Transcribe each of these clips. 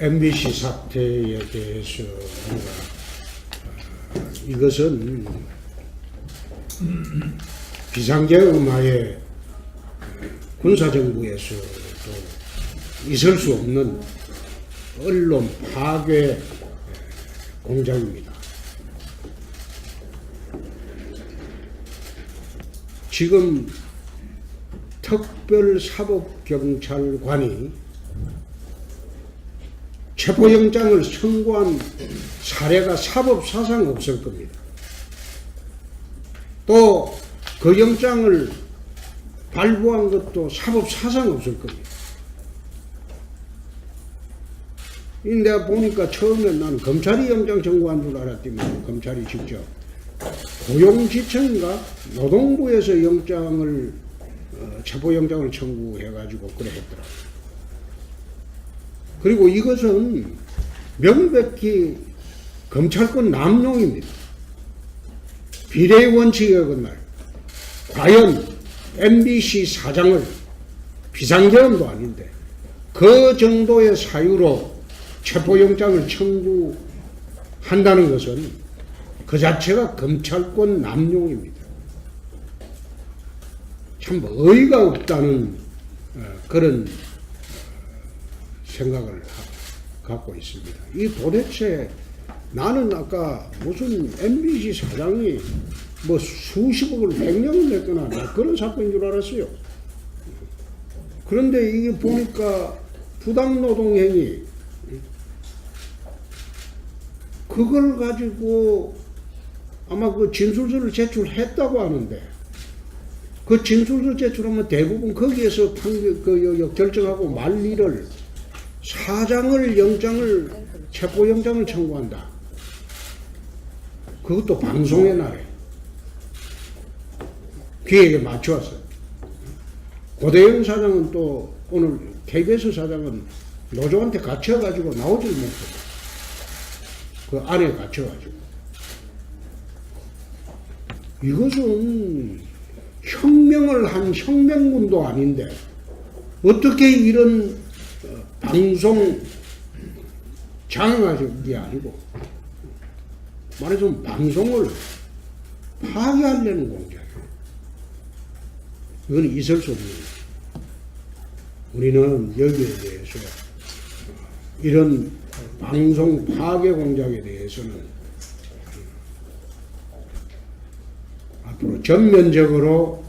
MBC 사태에 대해서 우리가 이것은 비상계엄하에 군사정부에서도 있을 수 없는 언론 파괴 공작입니다. 지금 특별사법경찰관이 체포영장을 청구한 사례가 사법사상 없을 겁니다. 또 그 영장을 발부한 것도 사법사상 없을 겁니다. 내가 보니까 처음에 나는 검찰이 영장 청구한 줄 알았더니 검찰이 직접 고용지청인가 노동부에서 영장을 체포영장을 청구해가지고 그래 했더라고요. 그리고 이것은 명백히 검찰권 남용입니다. 비례의 원칙에 어긋날 과연 MBC 사장을 비상계엄도 아닌데 그 정도의 사유로 체포영장을 청구한다는 것은 그 자체가 검찰권 남용입니다. 참 어이가 없다는 그런 생각을 갖고 있습니다. 이 도대체 나는 아까 무슨 MBC 사장이 뭐 수십억을 횡령을 냈거나 그런 사건인 줄 알았어요. 그런데 이게 보니까 부당노동행위 그걸 가지고 아마 그 진술서를 제출했다고 하는데 그 진술서 제출하면 대부분 거기에서 결정하고 말 일을 사장을 체포영장을 청구한다. 그것도 방송의 날에 기회에 맞추었어요. 고대영 사장은 또 오늘 KBS 사장은 노조한테 갇혀가지고 나오질 못했어요. 그 안에 갇혀가지고. 이것은 혁명을 한 혁명군도 아닌데 어떻게 이런 방송 장악하는 게 아니고 말하자면 방송을 파괴하려는 공작이에요. 이건 있을 수 없는 거예요. 우리는 여기에 대해서 이런 방송 파괴 공작에 대해서는 앞으로 전면적으로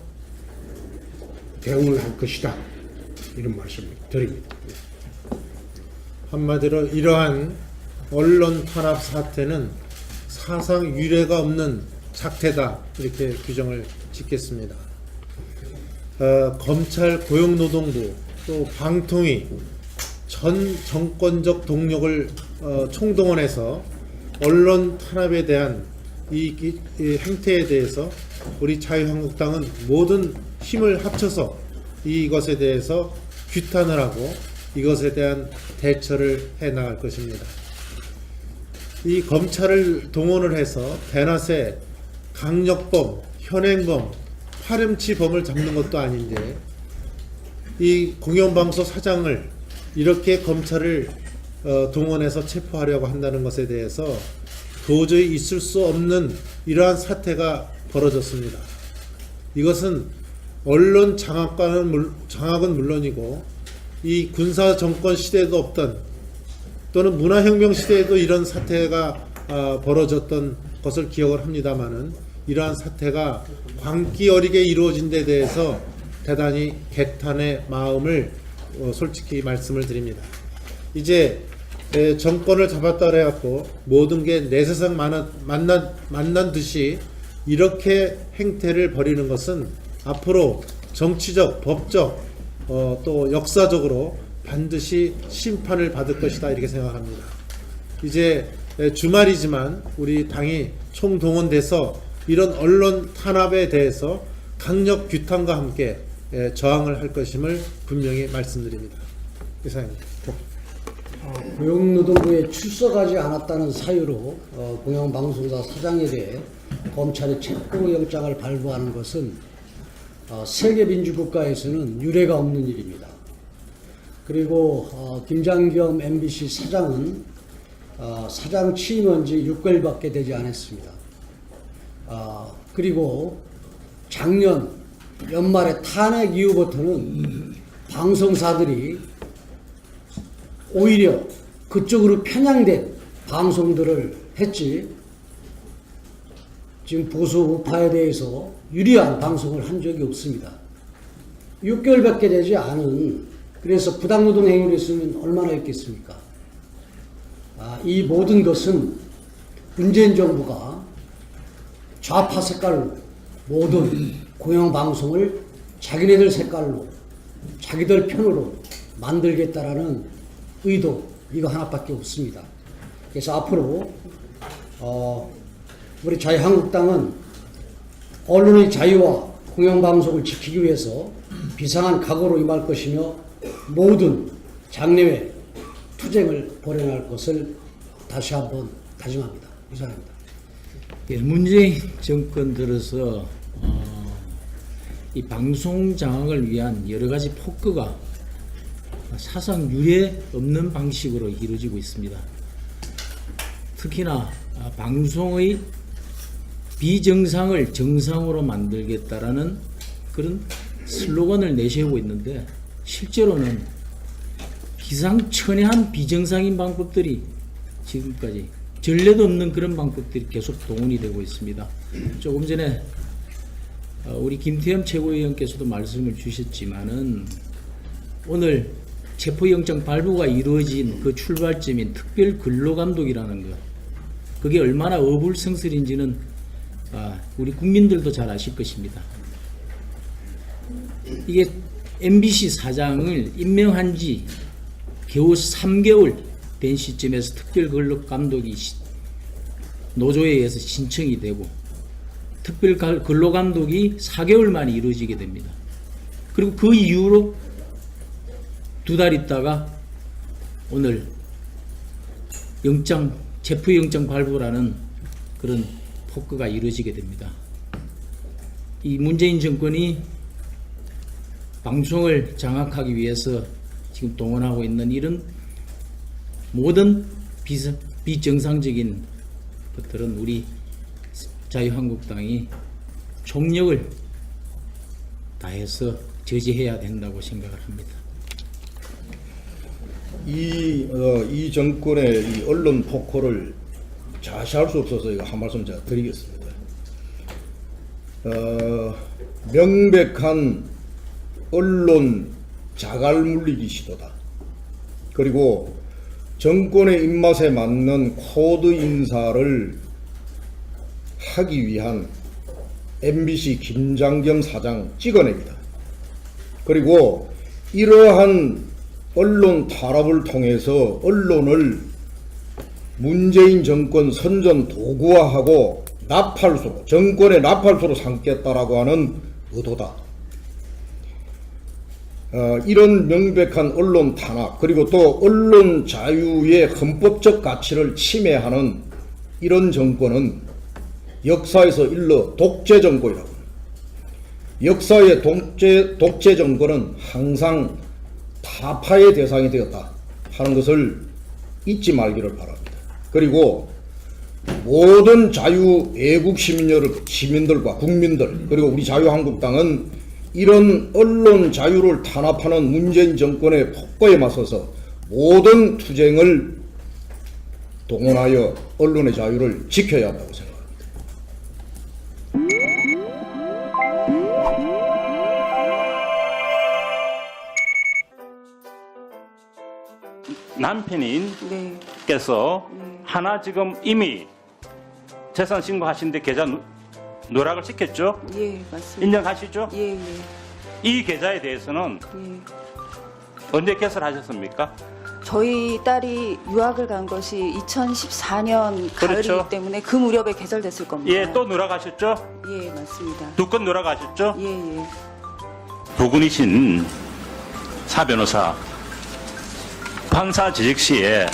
대응을 할 것이다. 이런 말씀을 드립니다. 한마디로 이러한 언론 탄압 사태는 사상 유례가 없는 사태다, 이렇게 규정을 짓겠습니다. 검찰, 고용노동부, 또 방통위 전 정권적 동력을 총동원해서 언론 탄압에 대한 이 행태에 대해서 우리 자유한국당은 모든 힘을 합쳐서 이것에 대해서 규탄을 하고 이것에 대한 대처를 해 나갈 것입니다. 이 검찰을 동원을 해서 대낮에 강력범, 현행범, 파렴치범을 잡는 것도 아닌데 이 공영방송 사장을 이렇게 검찰을 동원해서 체포하려고 한다는 것에 대해서 도저히 있을 수 없는 이러한 사태가 벌어졌습니다. 이것은 언론 장악은 물론이고 이 군사 정권 시대에도 없던 또는 문화혁명 시대에도 이런 사태가 벌어졌던 것을 기억을 합니다마는 이러한 사태가 광기 어리게 이루어진 데 대해서 대단히 개탄의 마음을 솔직히 말씀을 드립니다. 이제 정권을 잡았다 그래갖고 모든 게 내 세상 만난 듯이 이렇게 행태를 벌이는 것은 앞으로 정치적, 법적, 또 역사적으로 반드시 심판을 받을 것이다, 이렇게 생각합니다. 이제 주말이지만 우리 당이 총동원돼서 이런 언론 탄압에 대해서 강력 규탄과 함께 저항을 할 것임을 분명히 말씀드립니다. 이상입니다. 고용노동부에 출석하지 않았다는 사유로 공영방송사 사장에 대해 검찰이 체포영장을 발부하는 것은 세계민주국가에서는 유례가 없는 일입니다. 그리고 김장겸 MBC 사장은 사장 취임한 지 6개월밖에 되지 않았습니다. 그리고 작년 연말에 탄핵 이후부터는 방송사들이 오히려 그쪽으로 편향된 방송들을 했지, 지금 보수 우파에 대해서 유리한 방송을 한 적이 없습니다. 6개월밖에 되지 않은, 그래서 부당노동 행위를 했으면 얼마나 했겠습니까? 이 모든 것은 문재인 정부가 좌파 색깔로 모든 공영방송을 자기네들 색깔로, 자기들 편으로 만들겠다라는 의도, 이거 하나밖에 없습니다. 그래서 앞으로 우리 자유한국당은 언론의 자유와 공영방송을 지키기 위해서 비상한 각오로 임할 것이며 모든 장래외 투쟁을 벌여날 것을 다시 한번 다짐합니다. 이상입니다. 예, 문재인 정권 들어서 이 방송 장악을 위한 여러 가지 폭거가 사상 유례 없는 방식으로 이루어지고 있습니다. 특히나 방송의 비정상을 정상으로 만들겠다라는 그런 슬로건을 내세우고 있는데, 실제로는 기상천외한 비정상인 방법들이 지금까지 전례도 없는 그런 방법들이 계속 동원이 되고 있습니다. 조금 전에 우리 김태흠 최고위원께서도 말씀을 주셨지만은 오늘 체포영장 발부가 이루어진 그 출발점인 특별 근로감독이라는 것, 그게 얼마나 어불성설인지는 우리 국민들도 잘 아실 것입니다. 이게 MBC 사장을 임명한 지 겨우 3개월 된 시점에서 특별 근로감독이 노조에 의해서 신청이 되고, 특별 근로감독이 4개월 만에 이루어지게 됩니다. 그리고 그 이후로 2달 있다가 오늘 체포영장 발부라는 그런 폭거가 이루어지게 됩니다. 이 문재인 정권이 방송을 장악하기 위해서 지금 동원하고 있는 이런 모든 비정상적인 것들은 우리 자유한국당이 총력을 다해서 저지해야 된다고 생각을 합니다. 이 정권의 이 언론 폭로를 자시할 수 없어서 이거 한 말씀 제가 드리겠습니다. 명백한 언론 자갈 물리기 시도다. 그리고 정권의 입맛에 맞는 코드 인사를 하기 위한 MBC 김장겸 사장 찍어냅니다. 그리고 이러한 언론 탄압을 통해서 언론을 문재인 정권 선전 도구화하고 나팔소, 정권의 나팔소로 삼겠다라고 하는 의도다. 이런 명백한 언론 탄압, 그리고 또 언론 자유의 헌법적 가치를 침해하는 이런 정권은 역사에서 일러 독재 정권이라고 합니다. 역사의 독재 정권은 항상 타파의 대상이 되었다 하는 것을 잊지 말기를 바랍니다. 그리고 모든 자유 애국 시민들과 국민들, 그리고 우리 자유한국당은 이런 언론 자유를 탄압하는 문재인 정권의 폭거에 맞서서 모든 투쟁을 동원하여 언론의 자유를 지켜야 한다고 생각합니다. 남편인께서 하나 지금 이미 재산 신고하신데 계좌 누락을 시켰죠? 예, 맞습니다. 인정하시죠? 예, 예, 이 계좌에 대해서는 예. 언제 개설하셨습니까? 저희 딸이 유학을 간 것이 2014년 가을이기 그렇죠. 때문에 그 무렵에 개설됐을 겁니다. 예, 또 누락하셨죠? 예, 맞습니다. 2건 누락하셨죠? 예, 예. 두 분이신 사 변호사, 판사 재직 시에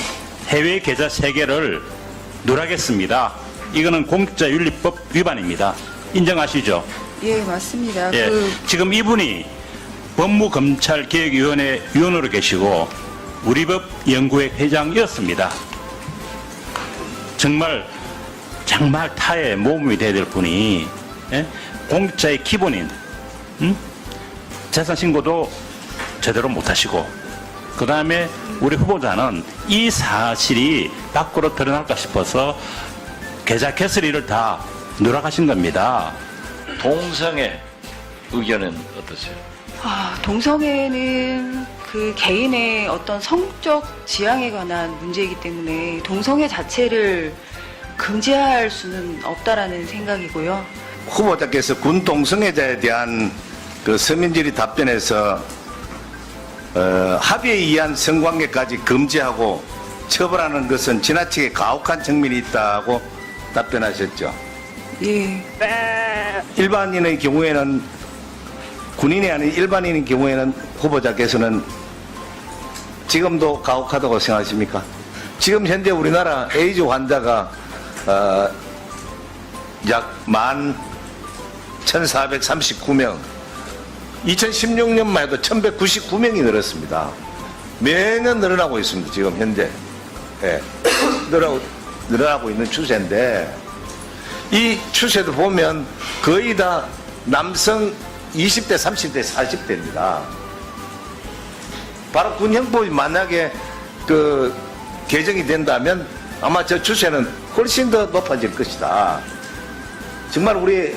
해외 계좌 3개를 누락했습니다. 이거는 공직자윤리법 위반입니다. 인정하시죠? 예, 맞습니다. 예. 지금 이분이 법무검찰개혁위원회 위원으로 계시고 우리법 연구회 회장이었습니다. 정말 타의 모범이 되어야 될 분이 공직자의 기본인 재산 신고도 제대로 못하시고 그 다음에 우리 후보자는 이 사실이 밖으로 드러날까 싶어서 계좌 개설일을 다 누락하신 겁니다. 동성애 의견은 어떠세요? 동성애는 그 개인의 어떤 성적 지향에 관한 문제이기 때문에 동성애 자체를 금지할 수는 없다라는 생각이고요. 후보자께서 군 동성애자에 대한 그 서민질의 답변에서 합의에 의한 성관계까지 금지하고 처벌하는 것은 지나치게 가혹한 측면이 있다고 답변하셨죠. 예. 일반인의 경우에는 군인이 아닌 일반인의 경우에는 후보자께서는 지금도 가혹하다고 생각하십니까? 지금 현재 우리나라 에이즈 환자가 약 11,439명, 2016년만 해도 1,199명이 늘었습니다. 매년 늘어나고 있습니다. 지금 현재 늘어나고 있는 추세인데 이 추세도 보면 거의 다 남성 20대, 30대, 40대입니다. 바로 군형법이 만약에 그 개정이 된다면 아마 저 추세는 훨씬 더 높아질 것이다. 정말 우리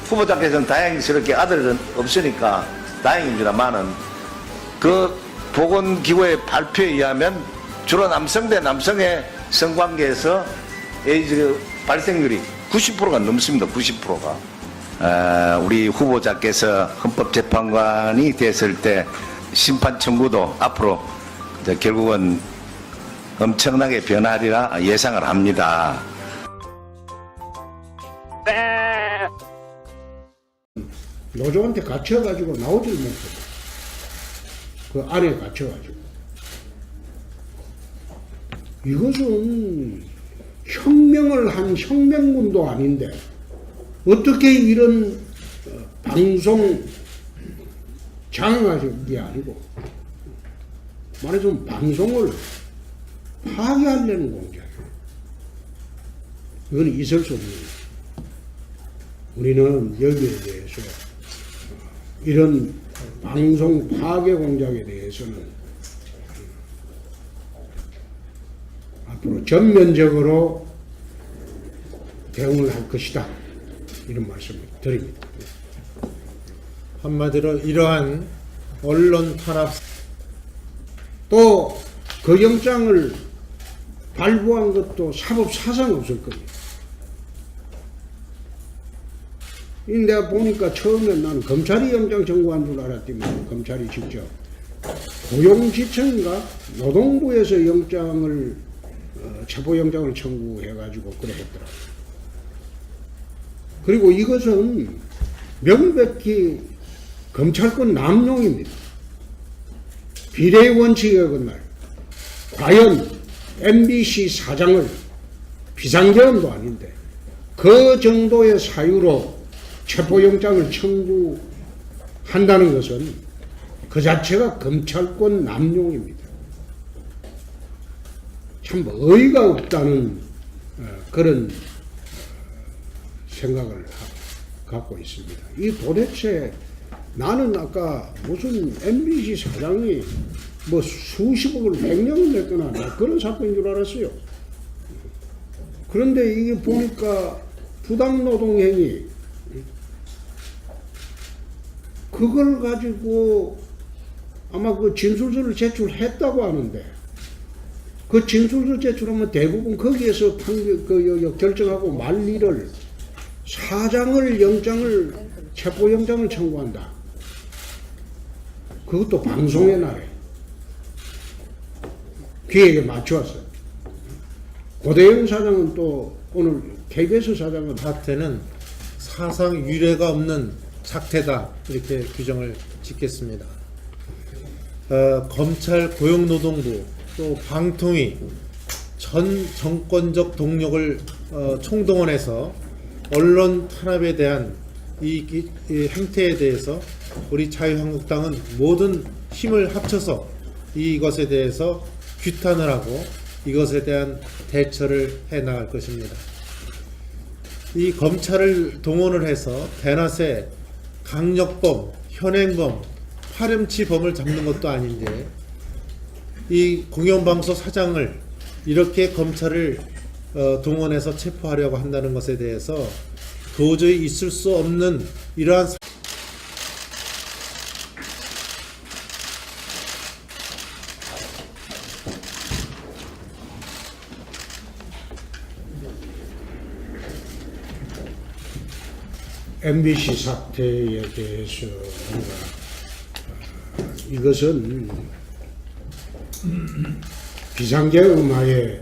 후보자께서는 다행스럽게 아들은 없으니까 다행입니다만은 그 보건기구의 발표에 의하면 주로 남성 대 남성의 성관계에서 에이즈 발생률이 90%가 넘습니다. 90%가. 우리 후보자께서 헌법재판관이 됐을 때 심판 청구도 앞으로 결국은 엄청나게 변하리라 예상을 합니다. 노조한테 갇혀가지고 나오질 못해. 그 안에 갇혀가지고. 이것은 혁명을 한 혁명군도 아닌데 어떻게 이런 방송 장악하는 게 아니고 말하자면 방송을 파괴하려는 공작이에요. 이건 있을 수 없는 거예요. 우리는 여기에 대해서 이런 방송 파괴 공작에 대해서는 앞으로 전면적으로 대응을 할 것이다. 이런 말씀을 드립니다. 한마디로 이러한 언론 탄압 또 그 영장을 발부한 것도 사법 사상 없을 겁니다. 내가 보니까 처음에 나는 검찰이 영장 청구한 줄 알았지만 검찰이 직접 고용지청인가 노동부에서 영장을 체포영장을 청구해가지고 그래 했더라고요. 그리고 이것은 명백히 검찰권 남용입니다. 비례의 원칙에 어긋날 과연 MBC 사장을 비상계엄도 아닌데 그 정도의 사유로 체포영장을 청구한다는 것은 그 자체가 검찰권 남용입니다. 참 어이가 없다는 그런 생각을 갖고 있습니다. 이 도대체 나는 아까 무슨 MBC 사장이 뭐 수십억을 횡령을 냈거나 그런 사건인 줄 알았어요. 그런데 이게 보니까 부당노동행위 그걸 가지고 아마 그 진술서를 제출했다고 하는데 그 진술서 제출하면 대부분 거기에서 결정하고 말 일을 사장을 체포영장을 청구한다. 그것도 방송의 날에 기회에 맞추었어요. 고대영 사장은 또 오늘 KBS 사장은 사태는 사상 유례가 없는 사태다 이렇게 규정을 짓겠습니다. 검찰 고용노동부 또 방통위 전 정권적 동력을 총동원해서 언론 탄압에 대한 이 행태에 대해서 우리 자유한국당은 모든 힘을 합쳐서 이것에 대해서 규탄을 하고 이것에 대한 대처를 해 나갈 것입니다. 이 검찰을 동원을 해서 대낮에 강력범, 현행범, 파렴치범을 잡는 것도 아닌데 이 공영방송 사장을 이렇게 검찰을 동원해서 체포하려고 한다는 것에 대해서 도저히 있을 수 없는 이러한 MBC 사태에 대해서 이것은 비상계엄하에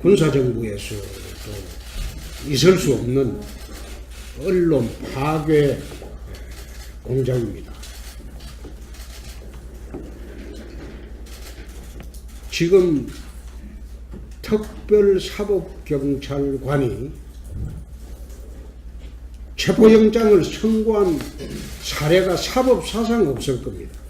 군사정부에서도 있을 수 없는 언론 파괴 공작입니다. 지금 특별사법경찰관이 체포영장을 청구한 사례가 사법사상 없을 겁니다.